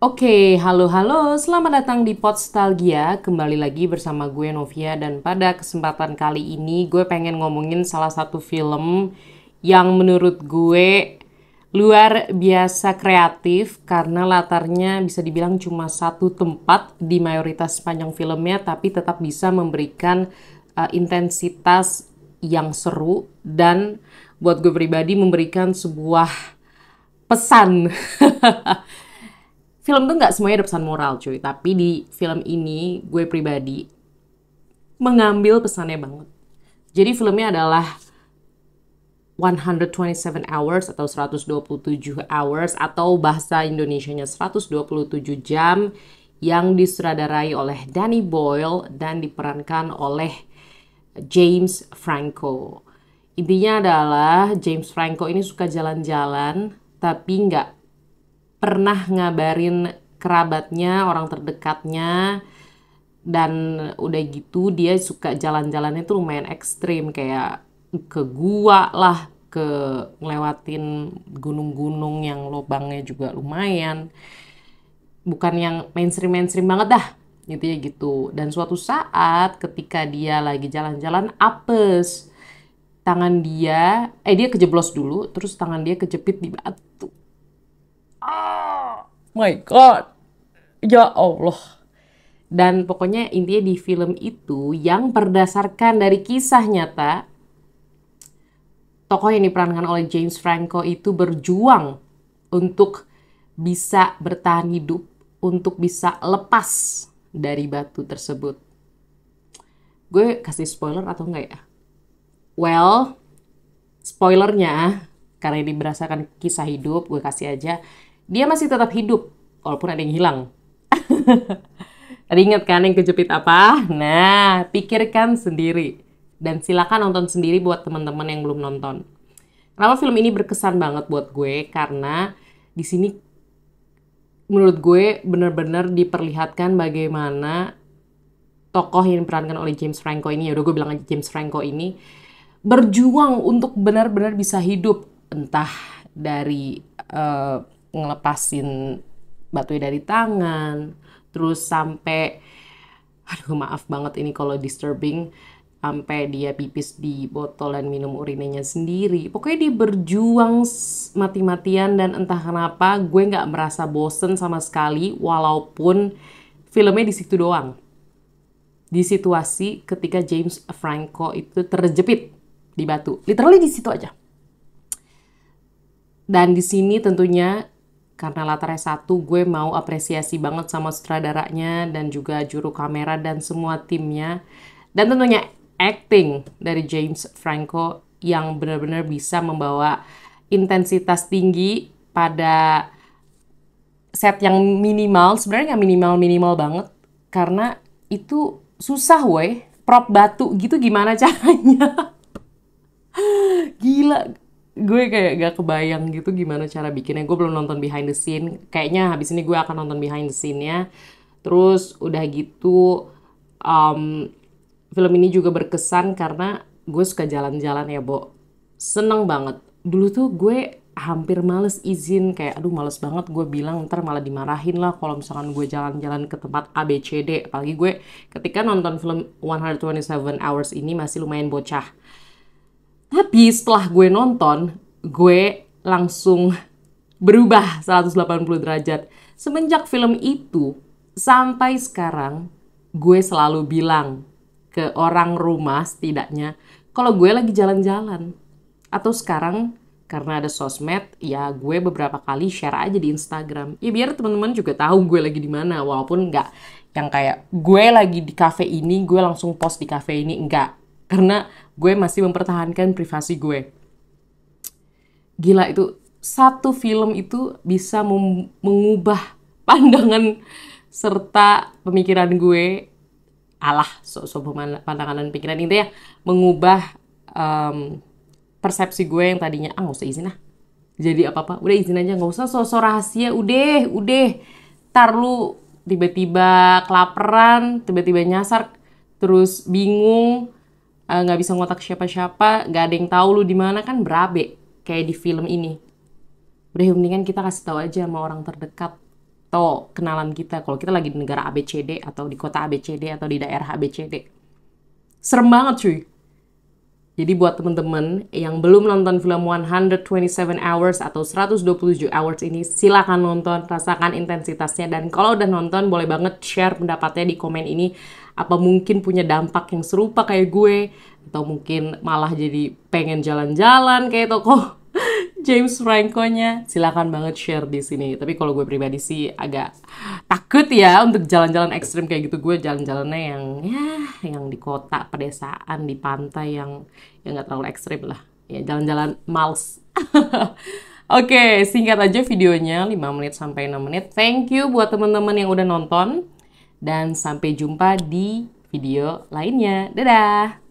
Oke, halo, selamat datang di Podstalgia. Kembali lagi bersama gue Novia dan pada kesempatan kali ini gue pengen ngomongin salah satu film yang menurut gue luar biasa kreatif karena latarnya bisa dibilang cuma satu tempat di mayoritas sepanjang filmnya tapi tetap bisa memberikan intensitas yang seru dan buat gue pribadi memberikan sebuah pesan. Film tuh nggak semuanya ada pesan moral cuy, tapi di film ini gue pribadi mengambil pesannya banget. Jadi filmnya adalah 127 hours atau 127 hours atau bahasa Indonesianya 127 jam yang disutradarai oleh Danny Boyle dan diperankan oleh James Franco. Intinya adalah James Franco ini suka jalan-jalan tapi nggak pernah ngabarin kerabatnya, orang terdekatnya, dan udah gitu dia suka jalan-jalannya tuh lumayan ekstrim kayak ke gua lah, ke ngelewatin gunung-gunung yang lubangnya juga lumayan, bukan yang mainstream banget dah gitu ya gitu. Dan suatu saat ketika dia lagi jalan-jalan apes, tangan dia kejeblos dulu, terus tangan dia kejepit di batu. My God, ya Allah. Dan pokoknya intinya di film itu yang berdasarkan dari kisah nyata, tokoh yang diperankan oleh James Franco itu berjuang untuk bisa bertahan hidup, untuk bisa lepas dari batu tersebut. Gue kasih spoiler atau enggak ya? Well, spoilernya, karena ini berdasarkan kisah hidup, gue kasih aja. Dia masih tetap hidup, walaupun ada yang hilang. Tadi ingat kan yang kejepit apa? Nah, pikirkan sendiri. Dan silakan nonton sendiri buat teman-teman yang belum nonton. Kenapa film ini berkesan banget buat gue? Karena di sini menurut gue benar-benar diperlihatkan bagaimana tokoh yang diperankan oleh James Franco ini, ya udah gue bilang aja James Franco ini, berjuang untuk benar-benar bisa hidup. Entah dari ngelepasin batunya dari tangan, terus sampai, aduh maaf banget ini kalau disturbing, sampai dia pipis di botol dan minum urinenya sendiri. Pokoknya dia berjuang mati-matian dan entah kenapa gue nggak merasa bosen sama sekali walaupun filmnya di situ doang. Di situasi ketika James Franco itu terjepit di batu. Literally di situ aja. Dan di sini tentunya karena latarnya satu, gue mau apresiasi banget sama sutradaranya dan juga juru kamera dan semua timnya. Dan tentunya acting dari James Franco yang benar-benar bisa membawa intensitas tinggi pada set yang minimal. Sebenarnya nggak minimal-minimal banget. Karena itu susah weh. Prop batu gitu gimana caranya? Gila, gue kayak gak kebayang gitu gimana cara bikinnya. Gue belum nonton behind the scene. Kayaknya habis ini gue akan nonton behind the scene-nya. Terus udah gitu, um, film ini juga berkesan karena gue suka jalan-jalan ya, Bo. Seneng banget. Dulu tuh gue hampir males izin, kayak aduh males banget gue bilang, ntar malah dimarahin lah kalau misalkan gue jalan-jalan ke tempat A, B, C, D. Apalagi gue ketika nonton film 127 Hours ini masih lumayan bocah. Tapi setelah gue nonton, gue langsung berubah 180 derajat. Semenjak film itu, sampai sekarang, gue selalu bilang ke orang rumah setidaknya, kalau gue lagi jalan-jalan. Atau sekarang, karena ada sosmed, ya gue beberapa kali share aja di Instagram. Ya biar teman-teman juga tahu gue lagi di mana, walaupun nggak yang kayak gue lagi di cafe ini, gue langsung post di cafe ini, enggak. Karena gue masih mempertahankan privasi gue. Gila itu, satu film itu bisa mengubah pandangan serta pemikiran gue. Alah, pandangan dan pikiran intinya mengubah persepsi gue yang tadinya, nggak usah izin lah. Jadi apa-apa, udah izin aja, nggak usah sosok rahasia, udah. Ntar lu tiba-tiba kelaparan, tiba-tiba nyasar, terus bingung, nggak bisa ngotak siapa-siapa, nggak ada yang tahu lu di mana, kan berabe kayak di film ini. Udah mendingan kita kasih tahu aja sama orang terdekat, atau kenalan kita kalau kita lagi di negara ABCD atau di kota ABCD atau di daerah ABCD. Serem banget cuy. Jadi buat temen-temen yang belum nonton film 127 Hours atau 127 Hours ini, silakan nonton, rasakan intensitasnya. Dan kalau udah nonton, boleh banget share pendapatnya di komen ini. Apa mungkin punya dampak yang serupa kayak gue? Atau mungkin malah jadi pengen jalan-jalan kayak tokoh James Franco-nya. Silakan banget share di sini. Tapi kalau gue pribadi sih agak takut ya untuk jalan-jalan ekstrim kayak gitu. Gue jalan-jalannya yang di kota, pedesaan, di pantai yang nggak terlalu ekstrim lah. Ya jalan-jalan males. Oke, singkat aja videonya 5 menit sampai 6 menit. Thank you buat teman-teman yang udah nonton dan sampai jumpa di video lainnya. Dadah.